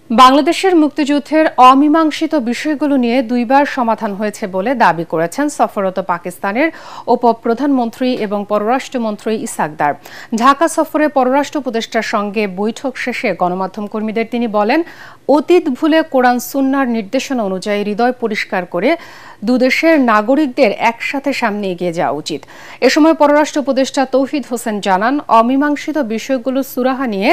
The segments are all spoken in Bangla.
বাংলাদেশের মুক্তিযুদ্ধের অমীমাংসিত বিষয়গুলো নিয়ে দুইবার সমাধান হয়েছে বলে দাবি করেছেন সফররত পাকিস্তানের উপপ্রধানমন্ত্রী এবং পররাষ্ট্রমন্ত্রী ইসহাক দার। ঢাকা সফরে পররাষ্ট্র উপদেষ্টার সঙ্গে বৈঠক শেষে গণমাধ্যম কর্মীদের তিনি বলেন, অতীত ভুলে কোরআন সুন্নাহর নির্দেশনা অনুযায়ী হৃদয় পরিষ্কার করে দুদেশের নাগরিকদের একসাথে সামনে এগিয়ে যাওয়া উচিত। এ সময় পররাষ্ট্র উপদেষ্টা তৌহিদ হোসেন জানান, অমীমাংসিত বিষয়গুলো সুরাহা নিয়ে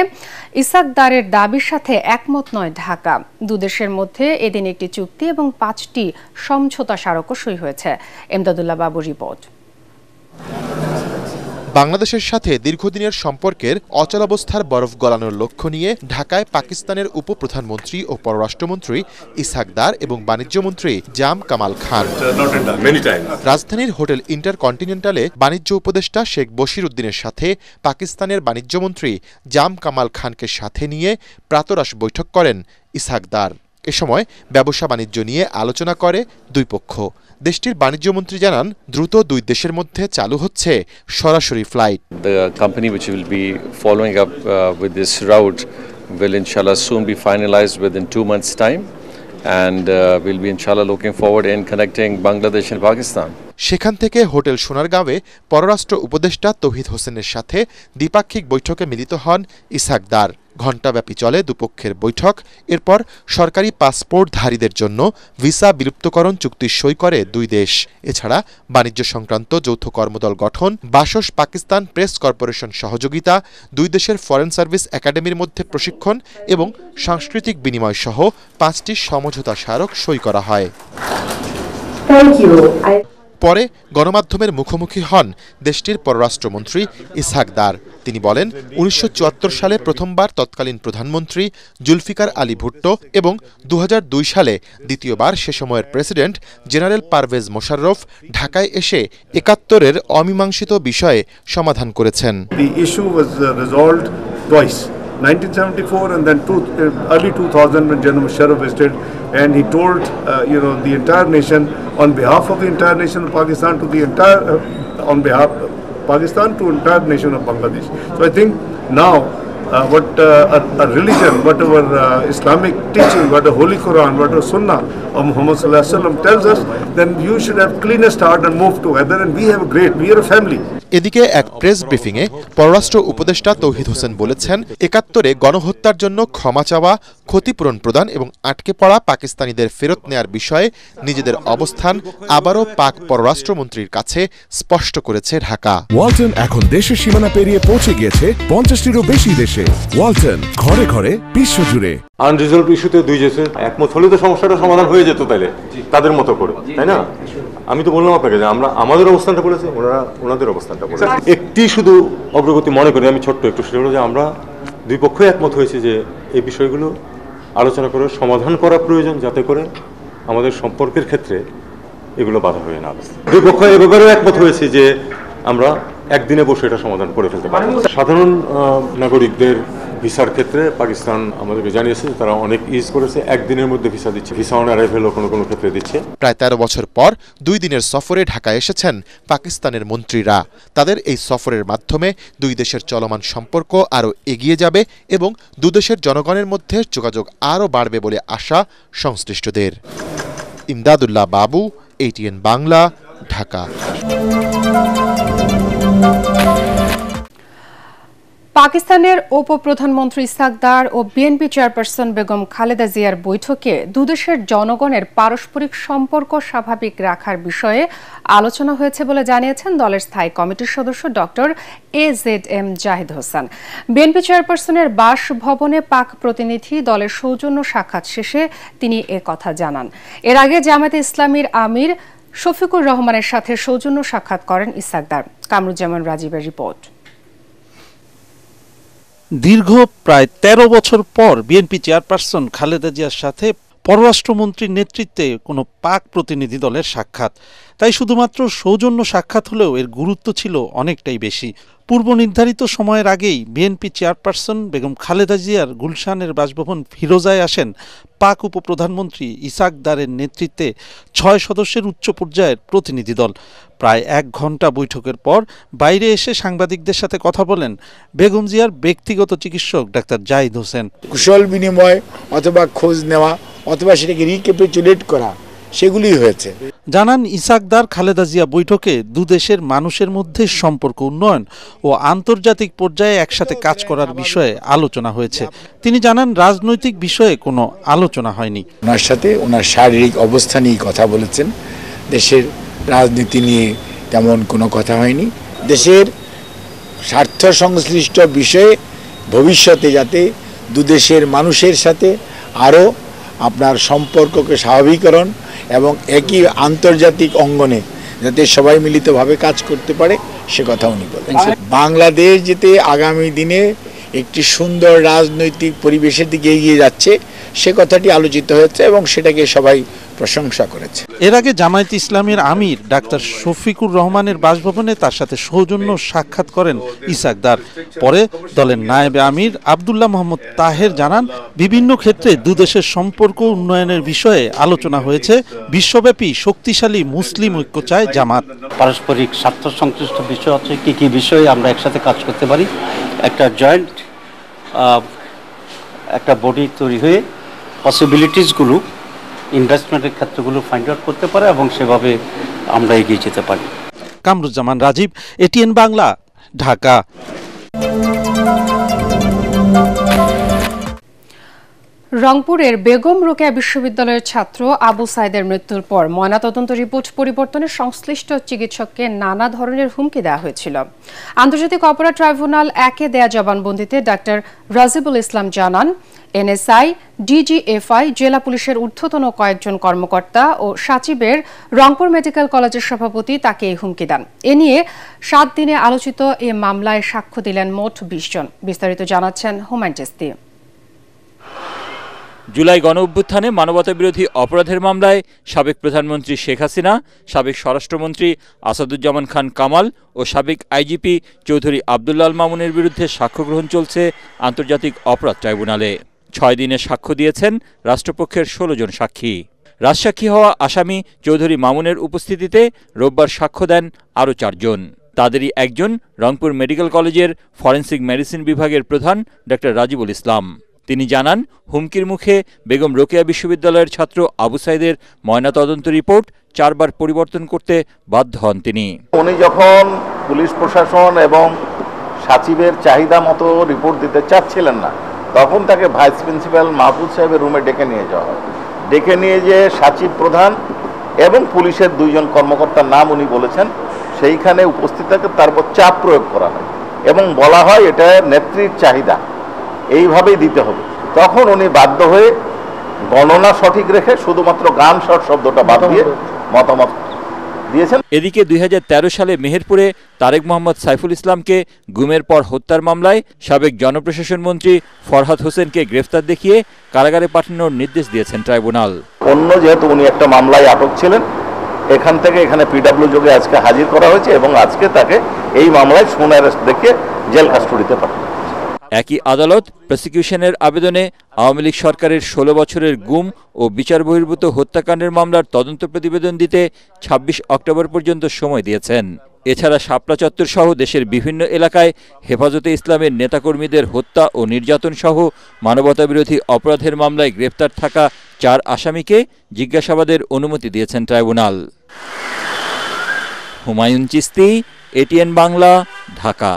ইসহাক দারের দাবির সাথে একমত নয় ঢাকা। দুদেশের মধ্যে এদিন একটি চুক্তি এবং 5টি সমঝোতা স্মারকও সই হয়েছে। এমদাদুল্লাহ বাবু রিপোর্ট। বাংলাদেশের সাথে দীর্ঘদিনের সম্পর্কের অচলাবস্থার বরফ গলানোর লক্ষ্য নিয়ে ঢাকায় পাকিস্তানের উপপ্রধানমন্ত্রী ও পররাষ্ট্রমন্ত্রী ইসহাক দার এবং বাণিজ্যমন্ত্রী জাম কামাল খান রাজধানীর হোটেল ইন্টারকন্টিনেন্টালে বাণিজ্য উপদেষ্টা শেখ বশির উদ্দিনের সাথে পাকিস্তানের বাণিজ্যমন্ত্রী জাম কামাল খানকে সাথে নিয়ে প্রাতরাশ বৈঠক করেন ইসহাক দার। এ সময় ব্যবসা বাণিজ্য নিয়ে আলোচনা করে দুই পক্ষ। দেশটির বাণিজ্যমন্ত্রী জানান, দ্রুত দুই দেশের মধ্যে চালু হচ্ছে সরাসরি flight. The company which will be following up with this route will inshallah soon be finalized within 2 months' time, and we'll be inshallah looking forward in connecting Bangladesh and Pakistan. সেখান থেকে হোটেল সোনারগাঁওয়ে পররাষ্ট্র উপদেষ্টা তৌহিদ হোসেনের সাথে দ্বিপাক্ষিক বৈঠকে মিলিত হন ইসহাক দার। ঘণ্টাব্যাপী চলে দুপক্ষের বৈঠক। এরপর সরকারি পাসপোর্টধারীদের জন্য ভিসা বিলুপ্তকরণ চুক্তি সই করে দুই দেশ। এছাড়া বাণিজ্য সংক্রান্ত যৌথ কর্মদল গঠন, বাসস পাকিস্তান প্রেস কর্পোরেশন সহযোগিতা, দুই দেশের ফরেন সার্ভিস একাডেমির মধ্যে প্রশিক্ষণ এবং সাংস্কৃতিক বিনিময় সহ 5টি সমঝোতা স্মারক সই করা হয়। পরে গণমাধ্যমের মুখোমুখি হন দেশটির পররাষ্ট্রমন্ত্রী ইসহাক দার। তিনি বলেন, 1974 সালে প্রথমবার তৎকালীন প্রধানমন্ত্রী জুলফিকার আলী ভুট্টো এবং 2002 সালে দ্বিতীয়বার সে সময়ের প্রেসিডেন্ট জেনারেল পারভেজ মোশাররফ ঢাকায় এসে 71-এর অমীমাংসিত বিষয়ে সমাধান করেছেন। 1974 and then early 2000 when General Musharraf visited, and he told the entire nation on behalf of the entire nation of Pakistan to the entire on behalf of Pakistan to entire nation of Bangladesh. So I think now what a religion, whatever Islamic teaching, what the Holy Quran, what the Sunnah of Muhammad sallallahu alaihi wasallam tells us, then you should have cleanest heart and move together, and we are a family. এদিকে এক প্রেস ব্রিফিংয়ে পররাষ্ট্র উপদেষ্টা তৌহিদ হোসেন বলেছেন, 71-এ গণহত্যার জন্য ক্ষমা চাওয়া, ক্ষতিপূরণ প্রদান এবং আটকে পড়া পাকিস্তানিদের ফেরত নেয়ার বিষয়ে নিজেদের অবস্থান আবারও পাক পররাষ্ট্রমন্ত্রীর কাছে স্পষ্ট করেছে ঢাকা। ওয়ালটন এখন দেশের সীমানা পেরিয়ে পৌঁছে গিয়েছে 50টিরও বেশি দেশে। ওয়ালটন, ঘরে ঘরে বিশ্বজুড়ে। আনরিজলভড ইস্যুতে দুই দেশের একমত হলে তো সমস্যাটা সমাধান হয়ে যেত, তাইলে তাদের মতো করে, তাই না? আমি তো বললাম আপনাকে যে আমরা আমাদের অবস্থানটা বলেছি, ওনারা ওনাদের অবস্থানটা বলেছে। একটি শুধু অগ্রগতি মনে করি আমি ছোট্ট একটু, সেটা হলো যে আমরা দুই পক্ষই একমত হয়েছি যে এই বিষয়গুলো আলোচনা করে সমাধান করা প্রয়োজন, যাতে করে আমাদের সম্পর্কের ক্ষেত্রে এগুলো বাধা হয়ে না। দুই পক্ষ এ ব্যাপারেও একমত হয়েছে যে আমরা একদিনে বসে এটা সমাধান করে ফেলতে পারি। সাধারণ নাগরিকদের ভিসার ক্ষেত্রে পাকিস্তান আমাদেরকে জানিয়েছে তারা অনেক ইজ করেছে, একদিনের মধ্যে ভিসা দিচ্ছে, ভিসা অন অ্যারাইভেলও কোনো কোনো ক্ষেত্রে দিচ্ছে। প্রায় 13 বছর পর 2 দিনের সফরে ঢাকায় এসেছেন পাকিস্তানের মন্ত্রীরা। তাদের এই সফরের মাধ্যমে দুই দেশের চলমান সম্পর্ক আরও এগিয়ে যাবে এবং দুদেশের জনগণের মধ্যে যোগাযোগ আরও বাড়বে বলে আশা সংশ্লিষ্টদের। ইমদাদুল্লাহ বাবু, ATN বাংলা, ঢাকা। পাকিস্তানের উপপ্রধানমন্ত্রী ইসহাক দার ও বিএনপি চেয়ারপারসন বেগম খালেদা জিয়ার বৈঠকে দুদেশের জনগণের পারস্পরিক সম্পর্ক স্বাভাবিক রাখার বিষয়ে আলোচনা হয়েছে বলে জানিয়েছেন দলের স্থায়ী কমিটির সদস্য doctor AZM Zahid Hossain. BNP চেয়ারপারসনের বাসভবনে পাক প্রতিনিধি দলের সৌজন্য সাক্ষাৎ শেষে তিনি কথা জানান। এর আগে জামায়াতে ইসলামীর আমির শফিকুর রহমানের সাথে সৌজন্য সাক্ষাৎ করেন ইসহাক দার। কামরুজ্জামান রাজীবের রিপোর্ট। দীর্ঘ প্রায় 13 বছর পর বিএনপি চেয়ারপারসন খালেদা জিয়ার সাথে পররাষ্ট্রমন্ত্রীর নেতৃত্বে কোনো পাক প্রতিনিধি দলের সাক্ষাৎ। তাই শুধুমাত্র সৌজন্য সাক্ষাৎ হলেও এর গুরুত্ব ছিল অনেকটাই বেশি। পূর্ব নির্ধারিত সময়ের আগেই বিএনপি চেয়ারপারসন বেগম খালেদা জিয়ার গুলশানের বাসভবন ফিরোজায় আসেন পাক উপপ্রধানমন্ত্রী ইসাক দারের নেতৃত্বে 6 সদস্যের উচ্চ পর্যায়ের প্রতিনিধি দল। প্রায় 1 ঘণ্টা বৈঠকের পর বাইরে এসে সাংবাদিকদের সাথে কথা বলেন বেগম জিয়ার ব্যক্তিগত চিকিৎসক ডাক্তার জাহিদ হোসেন। কুশল বিনিময় অথবা খোঁজ নেওয়া অথবা সেটাকে রিক্যাপিচুলেট করা, সেগুলি হয়েছে। জানান ইসাক দার খালেদা জিয়া বৈঠকে দুদেশের মানুষের মধ্যে সম্পর্ক উন্নয়ন ও আন্তর্জাতিক পর্যায়ে একসাথে কাজ করার বিষয়ে আলোচনা হয়েছে। তিনি জানান রাজনৈতিক বিষয়ে কোনো আলোচনা হয়নি। ওনার সাথে ওনার শারীরিক অবস্থা নিয়ে কথা বলেছেন, দেশের রাজনীতি নিয়ে তেমন কোনো কথা হয়নি। দেশের স্বার্থ সংশ্লিষ্ট বিষয়ে ভবিষ্যতে যাতে দুদেশের মানুষের সাথে আরও আপনার সম্পর্ককে স্বাভাবিকরণ এবং একই আন্তর্জাতিক অঙ্গনে যাতে সবাই মিলিতভাবে কাজ করতে পারে সে কথা উনি বলেন। বাংলাদেশ যেতে আগামী দিনে একটি সুন্দর রাজনৈতিক পরিবেশের দিকে এগিয়ে যাচ্ছে সে কথাটি আলোচিত হয়েছে এবং সেটাকে সবাই প্রশংসা করেছে। এর আগে জামায়াত ইসলামের আমির ডাক্তার শফিকুর রহমানের বাসভবনে তার সাথে সৌজন্য সাক্ষাৎ করেন ইসাক দার। পরে দলের নায়েবে আমির আব্দুল্লাহ মোহাম্মদ তাহের জানান বিভিন্ন ক্ষেত্রে দুদেশের সম্পর্ক উন্নয়নের বিষয়ে আলোচনা হয়েছে। বিশ্বব্যাপী শক্তিশালী মুসলিম ঐক্য চায় জামাত। পারস্পরিক স্বার্থ সংশ্লিষ্ট বিষয় আছে, কি কি বিষয়ে আমরা একসাথে কাজ করতে পারি, একটা জয়েন্ট একটা বডি তৈরি হয়ে পসিবিলিটিসগুলো ইনভেস্টমেন্টের ক্ষেত্রগুলো ফাইন্ড আউট করতে পারে এবং সেভাবে আমরা এগিয়ে যেতে পারি। কামরুজ্জামান রাজীব, এটিএন বাংলা, ঢাকা। রংপুরের বেগম রোকেয়া বিশ্ববিদ্যালয়ের ছাত্র আবু সাইদের মৃত্যুর পর ময়নাতদন্ত রিপোর্ট পরিবর্তনে সংশ্লিষ্ট চিকিৎসককে নানা ধরনের হুমকি দেওয়া হয়েছিল। আন্তর্জাতিক অপরাধ ট্রাইব্যুনাল 1-এ দেয়া জবানবন্দিতে ডাক্তার রাজিবুল ইসলাম জানান, এনএসআই, ডিজিএফআই, জেলা পুলিশের ঊর্ধ্বতন কয়েকজন কর্মকর্তা ও সাচিবের রংপুর মেডিকেল কলেজের সভাপতি তাকে এই হুমকি দেন। এ নিয়ে 7 দিনে আলোচিত এ মামলায় সাক্ষ্য দিলেন মোট 20 জন। বিস্তারিত জানাচ্ছেন হুমায়ুন চিস্তি। জুলাই গণঅভ্যুত্থানে মানবতাবিরোধী অপরাধের মামলায় সাবেক প্রধানমন্ত্রী শেখ হাসিনা, সাবেক স্বরাষ্ট্রমন্ত্রী আসাদুজ্জামান খান কামাল ও সাবেক আইজিপি চৌধুরী আব্দুল্লাহ আল মামুনের বিরুদ্ধে সাক্ষ্য গ্রহণ চলছে আন্তর্জাতিক অপরাধ ট্রাইব্যুনালে। 6 দিনে সাক্ষ্য দিয়েছেন রাষ্ট্রপক্ষের 16 জন সাক্ষী। রাজসাক্ষী হওয়া আসামি চৌধুরী মামুনের উপস্থিতিতে রোববার সাক্ষ্য দেন আরও 4 জন। তাদেরই একজন রংপুর মেডিকেল কলেজের ফরেনসিক মেডিসিন বিভাগের প্রধান ডাক্তার রাজিবুল ইসলাম। তিনি জানান, হুমকির মুখে বেগম রোকেয়া বিশ্ববিদ্যালয়ের ছাত্র আবু সাইদের ময়নাতদন্ত রিপোর্ট 4 বার পরিবর্তন করতে বাধ্য হন তিনি। উনি যখন পুলিশ প্রশাসন এবং সাচিবের চাহিদা মতো রিপোর্ট দিতে চাচ্ছিলেন না, তখন তাকে ভাইস প্রিন্সিপাল মাহফুজ সাহেবের রুমে ডেকে নিয়ে যাওয়া হয়। ডেকে নিয়ে যে সাচিব প্রধান এবং পুলিশের 2 জন কর্মকর্তার নাম উনি বলেছেন, সেইখানে উপস্থিত থাকে, তারপর চাপ প্রয়োগ করা হয় এবং বলা হয় এটা নেত্রীর চাহিদা, এইভাবেই দিতে হবে। তখন উনি বাধ্য হয়ে গণনা সঠিক রেখে শুধুমাত্র গান শট শব্দটা বাদ দিয়ে মতামত দিয়েছেন। এদিকে 2013 সালে মেহেরপুরে তারেক মোহাম্মদ সাইফুল ইসলামকে গুমের পর হত্যার মামলায় সাবেক জনপ্রশাসন মন্ত্রী ফরহাদ হোসেনকে গ্রেফতার দেখিয়ে কারাগারে পাঠানোর নির্দেশ দিয়েছেন ট্রাইব্যুনাল। অন্য যেহেতু উনি একটা মামলায় আটক ছিলেন, এখান থেকে এখানে পিডব্লিউ যোগে আজকে হাজির করা হয়েছে এবং আজকে তাকে এই মামলায় শুন অ্যারেস্ট দেখিয়ে জেল কাস্টডিতে পাঠানো। একই আদালত প্রসিকিউশনের আবেদনে আওয়ামী লীগ সরকারের 16 বছরের গুম ও বিচার বহির্ভূত হত্যাকাণ্ডের মামলার তদন্ত প্রতিবেদন দিতে 26 অক্টোবর পর্যন্ত সময় দিয়েছেন। এছাড়া শাপলা চত্বর সহ দেশের বিভিন্ন এলাকায় হেফাজতে ইসলামের নেতাকর্মীদের হত্যা ও নির্যাতন সহ মানবতাবিরোধী অপরাধের মামলায় গ্রেপ্তার থাকা 4 আসামিকে জিজ্ঞাসাবাদের অনুমতি দিয়েছেন ট্রাইব্যুনাল। হুমায়ুন চিস্তি, এটিএন বাংলা, ঢাকা।